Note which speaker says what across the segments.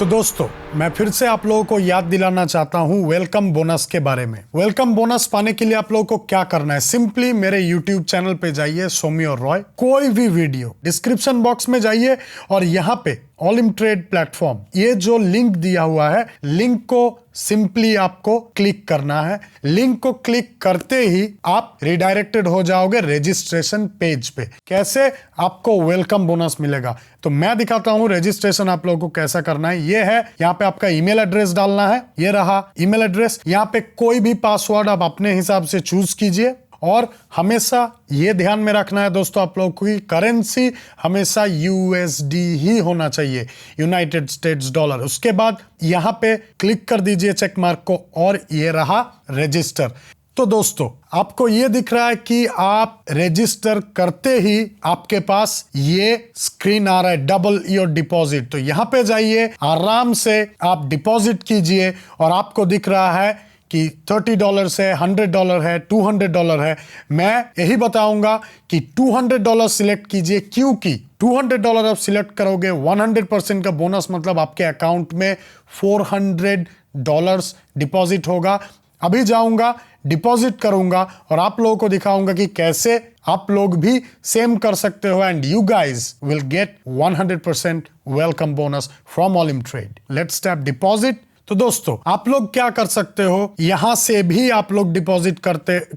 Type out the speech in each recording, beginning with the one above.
Speaker 1: तो दोस्तों मैं फिर से आप लोगों को याद दिलाना चाहता हूं वेलकम बोनस के बारे में। वेलकम बोनस पाने के लिए आप लोगों को क्या करना है, सिंपली मेरे यूट्यूब चैनल पे जाइए, सौम्य और रॉय, कोई भी वीडियो डिस्क्रिप्शन बॉक्स में जाइए और यहाँ पे ऑलिम ट्रेड प्लेटफॉर्म, ये जो लिंक दिया हुआ है, लिंक को सिंपली आपको क्लिक करना है। लिंक को क्लिक करते ही आप रिडायरेक्टेड हो जाओगे रजिस्ट्रेशन पेज पे। कैसे आपको वेलकम बोनस मिलेगा, तो मैं दिखाता हूं रजिस्ट्रेशन आप लोगों को कैसा करना है। ये है, यहाँ पे आपका ईमेल एड्रेस डालना है, ये रहा ईमेल एड्रेस। यहाँ पे कोई भी पासवर्ड आप अपने हिसाब से चूज कीजिए और हमेशा ये ध्यान में रखना है दोस्तों आप लोगों की करेंसी हमेशा यूएसडी ही होना चाहिए, यूनाइटेड स्टेट्स डॉलर। उसके बाद यहाँ पे क्लिक कर दीजिए चेक मार्क को और ये रहा रजिस्टर। तो दोस्तों आपको ये दिख रहा है कि आप रजिस्टर करते ही आपके पास ये स्क्रीन आ रहा है, डबल योर डिपॉजिट। तो यहाँ पे जाइए, आराम से आप डिपॉजिट कीजिए और आपको दिख रहा है कि $30 है, $100 है, $200 है। मैं यही बताऊंगा कि $200 सिलेक्ट कीजिए, क्योंकि $200 आप सिलेक्ट करोगे 100% का बोनस, मतलब आपके अकाउंट में $400 डिपॉजिट होगा। अभी जाऊंगा, डिपॉजिट करूंगा और आप लोगों को दिखाऊंगा कि कैसे आप लोग भी सेम कर सकते हो and you guys will get 100% welcome bonus from Olymp trade. Let's tap deposit. तो दोस्तों आप लोग क्या कर सकते हो, यहां से भी आप लोग डिपॉजिट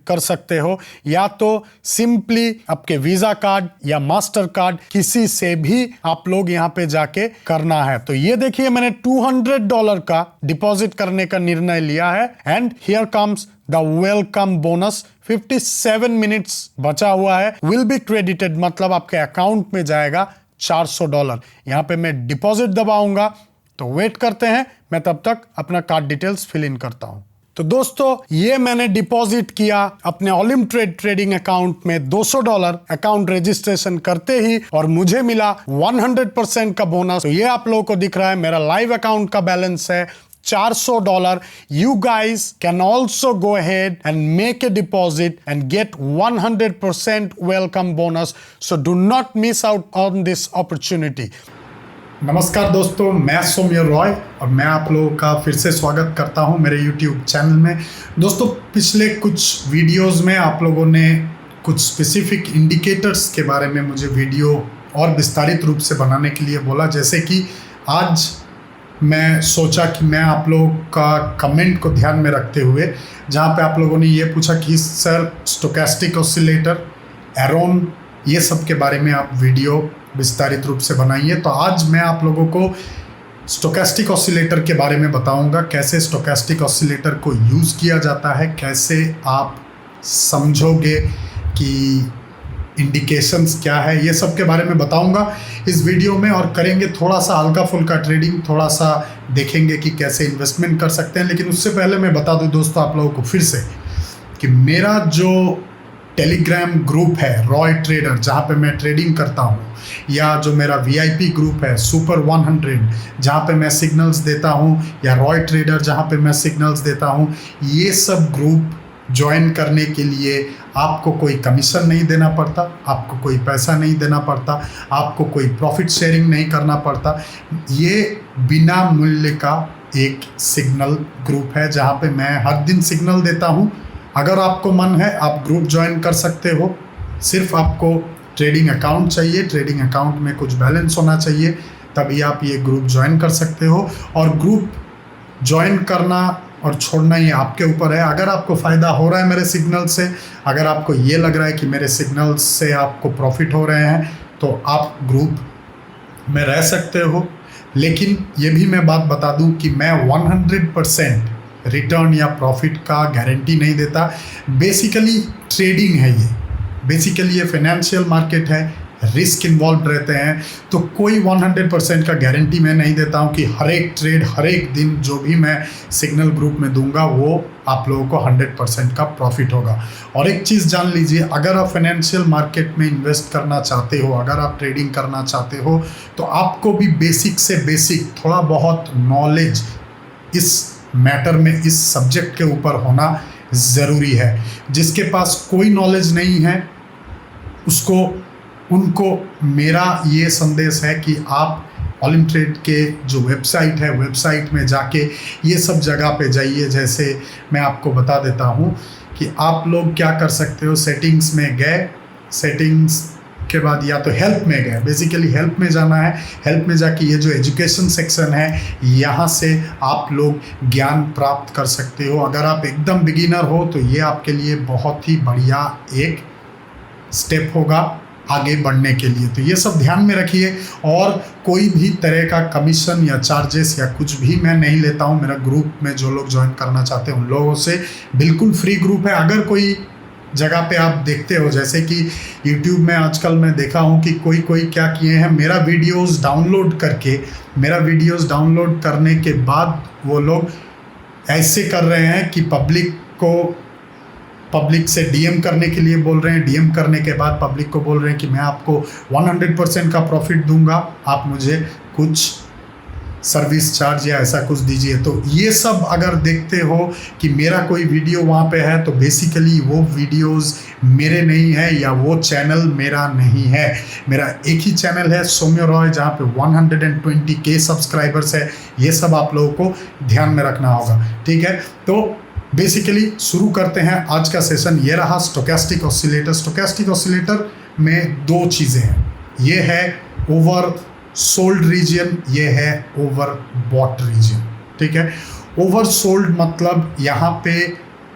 Speaker 1: कर सकते हो, या तो सिंपली आपके वीजा कार्ड या मास्टर कार्ड किसी से भी आप लोग यहां पे जाके करना है। तो ये देखिए मैंने $200 का डिपॉजिट करने का निर्णय लिया है and here comes the welcome bonus. 57 minutes बचा हुआ है, विल बी क्रेडिटेड, मतलब आपके अकाउंट में जाएगा $400। यहां पे मैं डिपॉजिट दबाऊंगा, तो वेट करते हैं, मैं तब तक अपना कार्ड डिटेल्स फिल इन करता हूं। तो दोस्तों ये मैंने डिपॉजिट किया अपने ऑलिम ट्रेड ट्रेडिंग अकाउंट में $200 अकाउंट रजिस्ट्रेशन करते ही, और मुझे मिला 100% का बोनस। तो ये आप लोगों को दिख रहा है, मेरा लाइव अकाउंट का बैलेंस है $400। You guys can also go ahead and make a deposit and get 100% welcome bonus. So do not miss out on this opportunity. नमस्कार दोस्तों, मैं सौम्य रॉय और मैं आप लोगों का फिर से स्वागत करता हूं मेरे YouTube चैनल में। दोस्तों पिछले कुछ वीडियोस में आप लोगों ने कुछ स्पेसिफिक इंडिकेटर्स के बारे में मुझे वीडियो और विस्तारित रूप से बनाने के लिए बोला, जैसे कि आज मैं सोचा कि मैं आप लोगों का कमेंट को ध्यान में रखते हुए, जहां पे आप लोगों ने ये पूछा कि सर स्टोकेस्टिक ऑसिलेटर, एरोन, ये सब के बारे में आप वीडियो विस्तारित रूप से बनाइए। तो आज मैं आप लोगों को स्टोकेस्टिक ऑसिलेटर के बारे में बताऊंगा, कैसे स्टोकेस्टिक ऑसिलेटर को यूज़ किया जाता है, कैसे आप समझोगे कि इंडिकेशंस क्या है, ये सब के बारे में बताऊंगा इस वीडियो में। और करेंगे थोड़ा सा हल्का फुल्का ट्रेडिंग, थोड़ा सा देखेंगे कि कैसे इन्वेस्टमेंट कर सकते हैं। लेकिन उससे पहले मैं बता दूं दोस्तों आप लोगों को फिर से कि मेरा जो टेलीग्राम ग्रुप है रॉय ट्रेडर, जहाँ पे मैं ट्रेडिंग करता हूँ, या जो मेरा VIP ग्रुप है सुपर 100, जहाँ पे मैं सिग्नल्स देता हूँ, या रॉय ट्रेडर जहाँ पे मैं सिग्नल्स देता हूँ, ये सब ग्रुप ज्वाइन करने के लिए आपको कोई कमीशन नहीं देना पड़ता, आपको कोई पैसा नहीं देना पड़ता, आपको कोई प्रॉफिट शेयरिंग नहीं करना पड़ता। ये बिना मूल्य का एक सिग्नल ग्रुप है जहाँ पे मैं हर दिन सिग्नल देता हूँ। अगर आपको मन है आप ग्रुप ज्वाइन कर सकते हो, सिर्फ आपको ट्रेडिंग अकाउंट चाहिए, ट्रेडिंग अकाउंट में कुछ बैलेंस होना चाहिए, तभी आप ये ग्रुप ज्वाइन कर सकते हो। और ग्रुप ज्वाइन करना और छोड़ना ये आपके ऊपर है। अगर आपको फ़ायदा हो रहा है मेरे सिग्नल से, अगर आपको ये लग रहा है कि मेरे सिग्नल्स से आपको प्रॉफिट हो रहे हैं, तो आप ग्रुप में रह सकते हो। लेकिन ये भी मैं बात बता दूं कि मैं 100% रिटर्न या प्रॉफिट का गारंटी नहीं देता। बेसिकली ट्रेडिंग है ये, बेसिकली ये फाइनेंशियल मार्केट है, रिस्क इन्वॉल्व रहते हैं, तो कोई 100% का गारंटी मैं नहीं देता हूँ कि हर एक ट्रेड, हर एक दिन जो भी मैं सिग्नल ग्रुप में दूंगा वो आप लोगों को 100% का प्रॉफिट होगा। और एक चीज़ जान लीजिए, अगर आप फाइनेंशियल मार्केट में इन्वेस्ट करना चाहते हो, अगर आप ट्रेडिंग करना चाहते हो, तो आपको भी बेसिक से बेसिक थोड़ा बहुत नॉलेज इस मैटर में, इस सब्जेक्ट के ऊपर होना ज़रूरी है। जिसके पास कोई नॉलेज नहीं है उनको मेरा ये संदेश है कि आप ऑलिम ट्रेड के जो वेबसाइट है, वेबसाइट में जाके ये सब जगह पे जाइए। जैसे मैं आपको बता देता हूँ कि आप लोग क्या कर सकते हो। सेटिंग्स में गए, सेटिंग्स के बाद या तो हेल्प में गए, बेसिकली हेल्प में जाना है। हेल्प में जाके ये जो एजुकेशन सेक्शन है, यहाँ से आप लोग ज्ञान प्राप्त कर सकते हो। अगर आप एकदम बिगिनर हो तो ये आपके लिए बहुत ही बढ़िया एक स्टेप होगा आगे बढ़ने के लिए। तो ये सब ध्यान में रखिए। और कोई भी तरह का कमीशन या चार्जेस या कुछ भी मैं नहीं लेता हूँ। मेरा ग्रुप में जो लोग ज्वाइन करना चाहते हैं उन लोगों से बिल्कुल फ्री ग्रुप है। अगर कोई जगह पे आप देखते हो, जैसे कि YouTube में आजकल मैं देखा हूँ कि कोई क्या किए हैं, मेरा वीडियोस डाउनलोड करने के बाद वो लोग ऐसे कर रहे हैं कि पब्लिक से डीएम करने के लिए बोल रहे हैं। डीएम करने के बाद पब्लिक को बोल रहे हैं कि मैं आपको 100% का प्रॉफिट दूंगा, आप मुझे कुछ सर्विस चार्ज या ऐसा कुछ दीजिए। तो ये सब अगर देखते हो कि मेरा कोई वीडियो वहाँ पे है, तो बेसिकली वो वीडियोस मेरे नहीं है या वो चैनल मेरा नहीं है। मेरा एक ही चैनल है सौम्य रॉय, जहाँ पे 120K सब्सक्राइबर्स है। ये सब आप लोगों को ध्यान में रखना होगा, ठीक है। तो बेसिकली शुरू करते हैं आज का सेशन। ये रहा स्टोकेस्टिक ऑसिलेटर। स्टोकेस्टिक ऑसिलेटर में दो चीज़ें हैं, ये है ओवर सोल्ड रीजन, ये है ओवर बॉट रीजन, ठीक है। ओवर सोल्ड मतलब यहाँ पे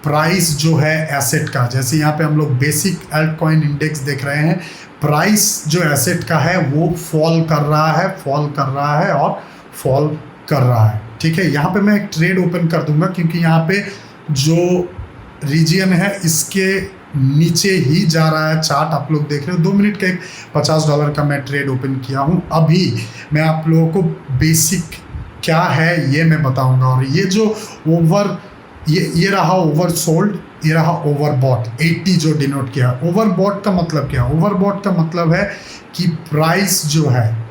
Speaker 1: प्राइस जो है एसेट का, जैसे यहाँ पे हम लोग बेसिक एल्ट कॉइन इंडेक्स देख रहे हैं, प्राइस जो एसेट का है वो फॉल कर रहा है, ठीक है। यहाँ पे मैं एक ट्रेड ओपन कर दूंगा क्योंकि यहाँ पे जो रीजन है इसके नीचे ही जा रहा है चार्ट। आप लोग देख रहे हो 2 मिनट का एक $50 का मैं ट्रेड ओपन किया हूँ। अभी मैं आप लोगों को बेसिक क्या है ये मैं बताऊंगा। और ये जो ये रहा ओवर सोल्ड, ये रहा ओवर बॉट, 80 जो डिनोट किया। ओवर बॉट का मतलब क्या है? ओवर बॉट का मतलब है कि प्राइस जो है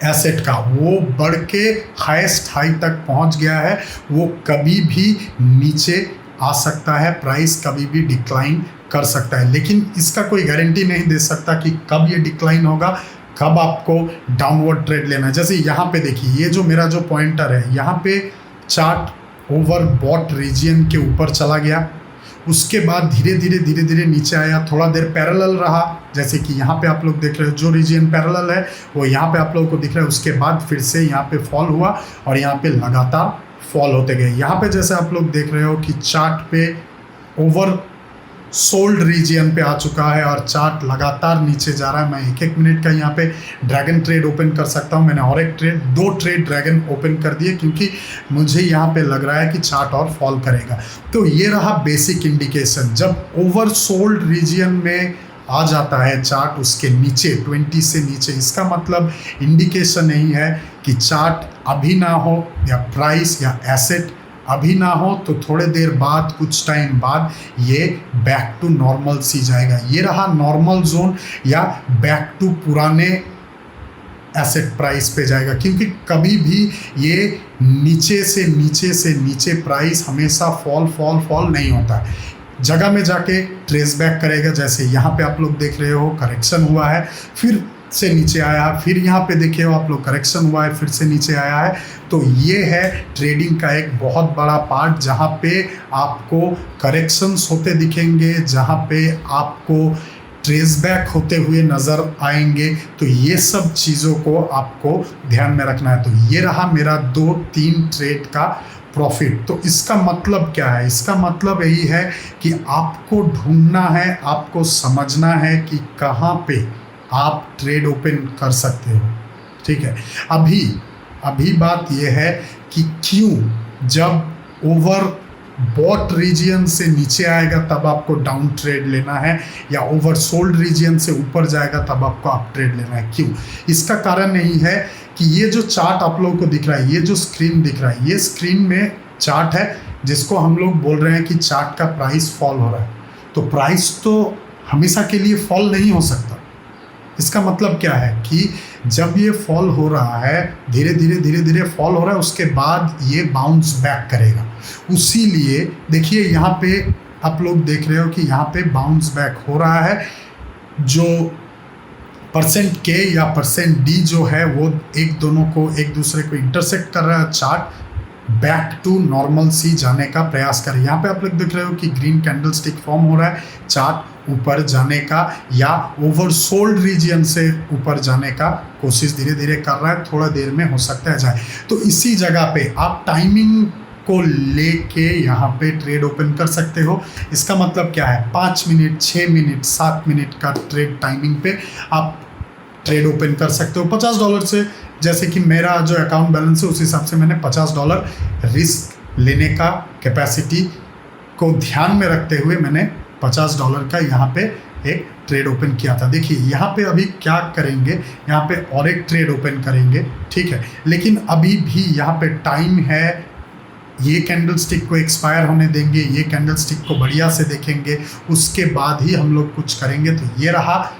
Speaker 1: एसेट का वो बढ़ के हाईएस्ट हाई तक पहुंच गया है, वो कभी भी नीचे आ सकता है, प्राइस कभी भी डिक्लाइन कर सकता है। लेकिन इसका कोई गारंटी नहीं दे सकता कि कब ये डिक्लाइन होगा, कब आपको डाउनवर्ड ट्रेड लेना है। जैसे यहाँ पे देखिए, ये जो मेरा जो पॉइंटर है, यहाँ पे चार्ट ओवर बॉट रीजन के ऊपर चला गया, उसके बाद धीरे धीरे नीचे आया, थोड़ा देर पैरेलल रहा, जैसे कि यहाँ पे आप लोग देख रहे हो जो रीजन पैरेलल है वो यहाँ पे आप लोगों को दिख रहा है। उसके बाद फिर से यहाँ पे फॉल हुआ और यहाँ पे लगातार फॉल होते गए। यहाँ पे जैसे आप लोग देख रहे हो कि चार्ट पे ओवर सोल्ड रीजन पे आ चुका है और चार्ट लगातार नीचे जा रहा है। मैं 1 मिनट का यहाँ पे ड्रैगन ट्रेड ओपन कर सकता हूँ। मैंने और एक ट्रेड 2 ट्रेड ड्रैगन ओपन कर दिए क्योंकि मुझे यहाँ पे लग रहा है कि चार्ट और फॉल करेगा। तो ये रहा बेसिक इंडिकेशन। जब ओवर सोल्ड रीजन में आ जाता है चार्ट उसके नीचे 20 से नीचे, इसका मतलब इंडिकेशन नहीं है कि चार्ट अभी ना हो या प्राइस या एसेट अभी ना हो, तो थोड़े देर बाद कुछ टाइम बाद ये बैक टू नॉर्मल सी जाएगा। ये रहा नॉर्मल जोन या बैक टू पुराने एसेट प्राइस पे जाएगा, क्योंकि कभी भी ये नीचे से नीचे प्राइस हमेशा फॉल नहीं होता है। जगह में जाके ट्रेस बैक करेगा। जैसे यहाँ पे आप लोग देख रहे हो करेक्शन हुआ है, फिर से नीचे आया, फिर यहाँ पे देखे हो आप लोग करेक्शन हुआ है, फिर से नीचे आया है। तो ये है ट्रेडिंग का एक बहुत बड़ा पार्ट, जहाँ पे आपको करेक्शंस होते दिखेंगे, जहाँ पे आपको ट्रेस बैक होते हुए नज़र आएंगे। तो ये सब चीज़ों को आपको ध्यान में रखना है। तो ये रहा मेरा 2-3 ट्रेड का प्रॉफिट। तो इसका मतलब क्या है? इसका मतलब यही है कि आपको ढूंढना है, आपको समझना है कि कहाँ पे आप ट्रेड ओपन कर सकते हो, ठीक है। अभी बात यह है कि क्यों जब ओवर बॉट रीजन से नीचे आएगा तब आपको डाउन ट्रेड लेना है, या ओवर सोल्ड रीजन से ऊपर जाएगा तब आपको अप ट्रेड लेना है। क्यों? इसका कारण यही है कि ये जो चार्ट आप लोगों को दिख रहा है, ये जो स्क्रीन दिख रहा है, ये स्क्रीन में चार्ट है जिसको हम लोग बोल रहे हैं कि चार्ट का प्राइस फॉल हो रहा है। तो प्राइस तो हमेशा के लिए फॉल नहीं हो सकता। इसका मतलब क्या है कि जब ये फॉल हो रहा है, धीरे धीरे फॉल हो रहा है, उसके बाद ये बाउंस बैक करेगा। उसीलिए देखिए यहाँ पे आप लोग देख रहे हो कि यहाँ पे बाउंस बैक हो रहा है। जो परसेंट के या परसेंट डी जो है वो एक दोनों को एक दूसरे को इंटरसेक्ट कर रहा है, चार्ट बैक टू नॉर्मल सी जाने का प्रयास करें। यहाँ पे आप लोग देख रहे हो कि ग्रीन कैंडल स्टिक फॉर्म हो रहा है, चार्ट ऊपर जाने का या ओवरसोल्ड रीजन से ऊपर जाने का कोशिश धीरे धीरे कर रहा है, थोड़ा देर में हो सकता है जाए। तो इसी जगह पे आप टाइमिंग को लेके यहाँ पे ट्रेड ओपन कर सकते हो। इसका मतलब क्या है, 5 मिनट, 6 मिनट, 7 मिनट का ट्रेड टाइमिंग पे आप ट्रेड ओपन कर सकते हो $50 से। जैसे कि मेरा जो अकाउंट बैलेंस है उस हिसाब से मैंने $50 रिस्क लेने का कैपेसिटी को ध्यान में रखते हुए मैंने $50 का यहाँ पे एक ट्रेड ओपन किया था। देखिए यहाँ पे अभी क्या करेंगे, यहाँ पे और एक ट्रेड ओपन करेंगे, ठीक है। लेकिन अभी भी यहाँ पे टाइम है, ये कैंडल स्टिक को एक्सपायर होने देंगे, ये कैंडल स्टिक को बढ़िया से देखेंगे, उसके बाद ही हम लोग कुछ करेंगे। तो ये रहा,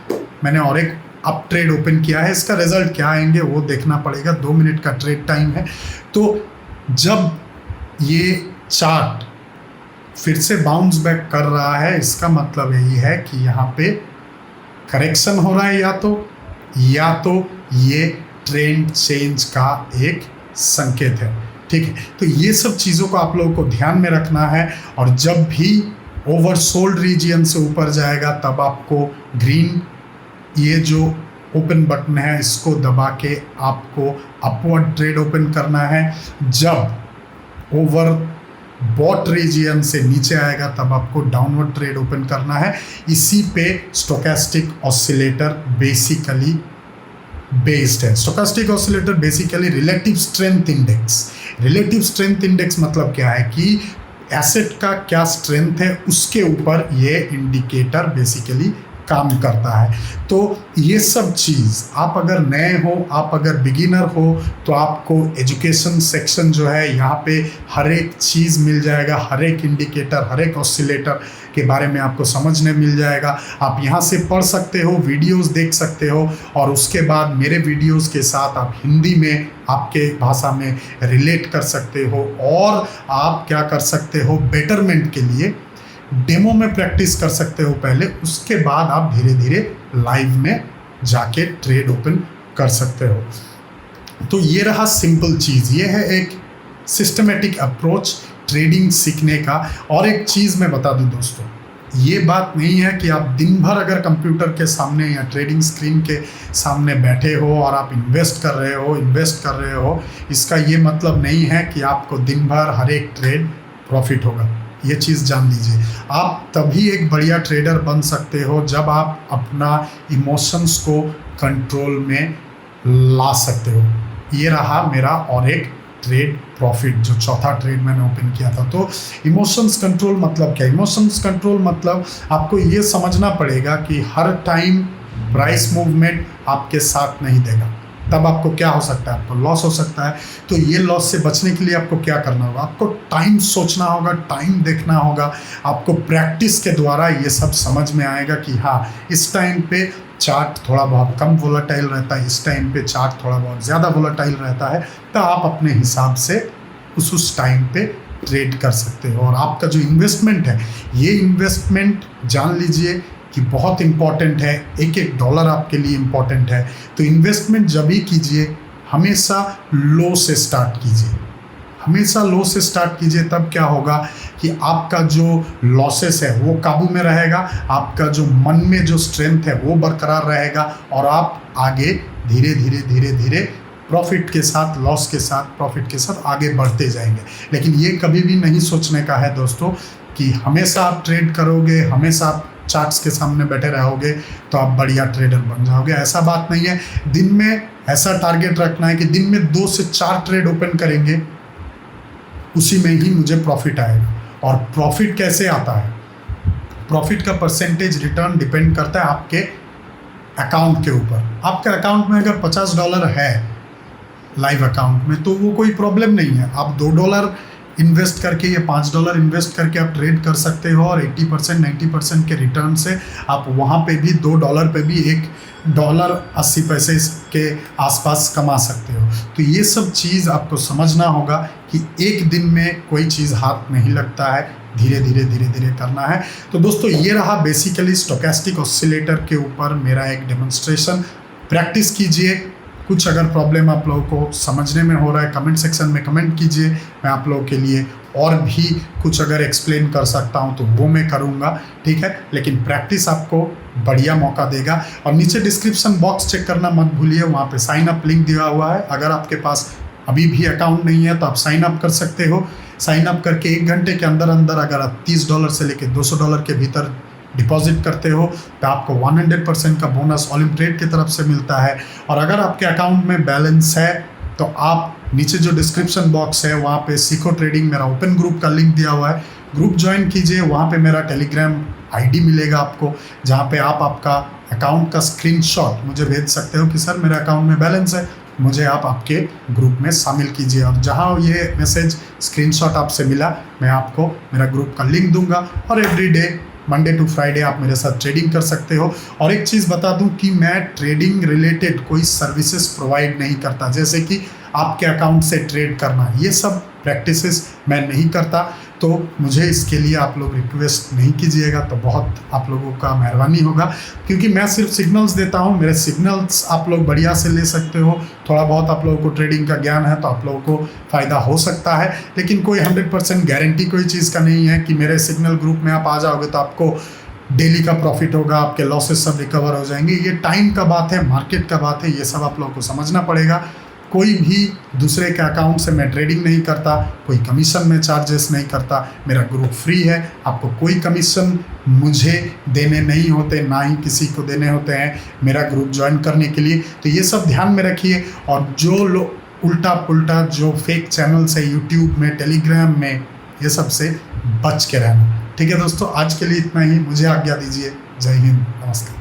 Speaker 1: मैंने और एक अप ट्रेड ओपन किया है, इसका रिजल्ट क्या आएंगे वो देखना पड़ेगा। 2 मिनट का ट्रेड टाइम है। तो जब ये चार्ट फिर से बाउंस बैक कर रहा है, इसका मतलब यही है कि यहाँ पे करेक्शन हो रहा है, या तो ये ट्रेंड चेंज का एक संकेत है, ठीक है। तो ये सब चीज़ों को आप लोगों को ध्यान में रखना है। और जब भी ओवरसोल्ड रीजन से ऊपर जाएगा तब आपको ग्रीन ये जो ओपन बटन है इसको दबा के आपको अपवर्ड ट्रेड ओपन करना है। जब ओवर बॉट रीजन से नीचे आएगा तब आपको डाउनवर्ड ट्रेड ओपन करना है। इसी पे स्टोकेस्टिक ऑसिलेटर बेसिकली बेस्ड है। Stochastic oscillator basically relative strength index. Relative strength index मतलब क्या है कि एसेट का क्या स्ट्रेंथ है उसके ऊपर ये इंडिकेटर बेसिकली काम करता है। तो ये सब चीज़ आप अगर नए हो, आप अगर बिगिनर हो, तो आपको एजुकेशन सेक्शन जो है यहाँ पे हर एक चीज़ मिल जाएगा, हर एक इंडिकेटर, हर एक ऑसिलेटर के बारे में आपको समझने मिल जाएगा। आप यहाँ से पढ़ सकते हो, वीडियोस देख सकते हो, और उसके बाद मेरे वीडियोस के साथ आप हिंदी में आपके भाषा में रिलेट कर सकते हो, और आप क्या कर सकते हो, बेटरमेंट के लिए डेमो में प्रैक्टिस कर सकते हो पहले, उसके बाद आप धीरे धीरे लाइव में जाके ट्रेड ओपन कर सकते हो। तो ये रहा सिंपल चीज़, ये है एक सिस्टमेटिक अप्रोच ट्रेडिंग सीखने का। और एक चीज़ मैं बता दूं दोस्तों, ये बात नहीं है कि आप दिन भर अगर कंप्यूटर के सामने या ट्रेडिंग स्क्रीन के सामने बैठे हो और आप इन्वेस्ट कर रहे हो, इसका ये मतलब नहीं है कि आपको दिन भर हर एक ट्रेड प्रॉफिट होगा। ये चीज़ जान लीजिए, आप तभी एक बढ़िया ट्रेडर बन सकते हो जब आप अपना इमोशंस को कंट्रोल में ला सकते हो। ये रहा मेरा और एक ट्रेड प्रॉफिट, जो चौथा ट्रेड मैंने ओपन किया था। तो इमोशंस कंट्रोल मतलब क्या? इमोशंस कंट्रोल मतलब आपको ये समझना पड़ेगा कि हर टाइम प्राइस मूवमेंट आपके साथ नहीं देगा, तब आपको क्या हो सकता है, आपको लॉस हो सकता है। तो ये लॉस से बचने के लिए आपको क्या करना होगा, आपको टाइम सोचना होगा, टाइम देखना होगा। आपको प्रैक्टिस के द्वारा ये सब समझ में आएगा कि हाँ, इस टाइम पे चार्ट थोड़ा बहुत कम वोलेटाइल रहता है, इस टाइम पे चार्ट थोड़ा बहुत ज़्यादा वोलेटाइल रहता है। तो आप अपने हिसाब से उस टाइम पे ट्रेड कर सकते हो। और आपका जो इन्वेस्टमेंट है, ये इन्वेस्टमेंट जान लीजिए कि बहुत इम्पॉर्टेंट है, एक एक डॉलर आपके लिए इम्पॉर्टेंट है। तो इन्वेस्टमेंट जब भी कीजिए हमेशा लो से स्टार्ट कीजिए, हमेशा लो से स्टार्ट कीजिए। तब क्या होगा कि आपका जो लॉसेस है वो काबू में रहेगा, आपका जो मन में जो स्ट्रेंथ है वो बरकरार रहेगा, और आप आगे धीरे धीरे धीरे धीरे प्रॉफिट के साथ, लॉस के साथ, प्रॉफिट के साथ आगे बढ़ते जाएंगे। लेकिन ये कभी भी नहीं सोचने का है दोस्तों कि हमेशा आप ट्रेड करोगे, हमेशा आप चार्ट्स के सामने बैठे रहोगे तो आप बढ़िया ट्रेडर बन जाओगे। ऐसा बात नहीं है। दिन में ऐसा टारगेट रखना है कि दिन में 2 से 4 ट्रेड ओपन करेंगे, उसी में ही मुझे प्रॉफिट आएगा। और प्रॉफिट कैसे आता है? प्रॉफिट का परसेंटेज रिटर्न डिपेंड करता है आपके अकाउंट के ऊपर। आपके अकाउंट में अगर $50 है लाइव अकाउंट में, तो वो कोई प्रॉब्लम नहीं है। आप $2 इन्वेस्ट करके या $5 इन्वेस्ट करके आप ट्रेड कर सकते हो, और 80% 90% के रिटर्न से आप वहाँ पे भी $2 पे भी $1.80 के आसपास कमा सकते हो। तो ये सब चीज़ आपको समझना होगा कि एक दिन में कोई चीज़ हाथ नहीं लगता है, धीरे धीरे करना है। तो दोस्तों ये रहा बेसिकली स्टोकेस्टिक ऑसिलेटर के ऊपर मेरा एक डेमोन्स्ट्रेशन। प्रैक्टिस कीजिए। कुछ अगर प्रॉब्लम आप लोगों को समझने में हो रहा है, कमेंट सेक्शन में कमेंट कीजिए। मैं आप लोगों के लिए और भी कुछ अगर एक्सप्लेन कर सकता हूं तो वो मैं करूंगा, ठीक है। लेकिन प्रैक्टिस आपको बढ़िया मौका देगा। और नीचे डिस्क्रिप्शन बॉक्स चेक करना मत भूलिए, वहाँ पे साइन अप लिंक दिया हुआ है। अगर आपके पास अभी भी अकाउंट नहीं है तो आप साइन अप कर सकते हो। साइन अप करके 1 घंटे के अंदर अंदर अगर आप $30 से लेकर $200 के भीतर डिपॉजिट करते हो तो आपको 100% का बोनस ऑलिम्प ट्रेड की तरफ से मिलता है। और अगर आपके अकाउंट में बैलेंस है तो आप नीचे जो डिस्क्रिप्शन बॉक्स है वहाँ पे सीखो ट्रेडिंग मेरा ओपन ग्रुप का लिंक दिया हुआ है, ग्रुप ज्वाइन कीजिए। वहाँ पे मेरा टेलीग्राम आईडी मिलेगा आपको, जहाँ पे आप आपका अकाउंट का स्क्रीनशॉट मुझे भेज सकते हो कि सर मेरे अकाउंट में बैलेंस है, मुझे आप आपके ग्रुप में शामिल कीजिए। और जहाँ ये मैसेज स्क्रीनशॉट आपसे मिला मैं आपको मेरा ग्रुप का लिंक दूंगा और एवरीडे मंडे टू फ्राइडे आप मेरे साथ ट्रेडिंग कर सकते हो। और एक चीज़ बता दूं कि मैं ट्रेडिंग रिलेटेड कोई सर्विसेज प्रोवाइड नहीं करता, जैसे कि आपके अकाउंट से ट्रेड करना, ये सब प्रैक्टिसेस मैं नहीं करता। तो मुझे इसके लिए आप लोग रिक्वेस्ट नहीं कीजिएगा तो बहुत आप लोगों का मेहरबानी होगा, क्योंकि मैं सिर्फ सिग्नल्स देता हूँ। मेरे सिग्नल्स आप लोग बढ़िया से ले सकते हो। थोड़ा बहुत आप लोगों को ट्रेडिंग का ज्ञान है तो आप लोगों को फ़ायदा हो सकता है, लेकिन कोई 100% गारंटी कोई चीज़ का नहीं है कि मेरे सिग्नल ग्रुप में आप आ जाओगे तो आपको डेली का प्रॉफिट होगा, आपके लॉसेस सब रिकवर हो जाएंगे। ये टाइम का बात है, मार्केट का बात है, ये सब आप लोगों को समझना पड़ेगा। कोई भी दूसरे के अकाउंट से मैं ट्रेडिंग नहीं करता, कोई कमीशन में चार्जेस नहीं करता। मेरा ग्रुप फ्री है, आपको कोई कमीशन मुझे देने नहीं होते, ना ही किसी को देने होते हैं मेरा ग्रुप ज्वाइन करने के लिए। तो ये सब ध्यान में रखिए। और जो लोग उल्टा पुल्टा जो फेक चैनल्स है यूट्यूब में, टेलीग्राम में, ये सब से बच के रहना, ठीक है दोस्तों। आज के लिए इतना ही, मुझे आज्ञा दीजिए। जय हिंद, नमस्कार।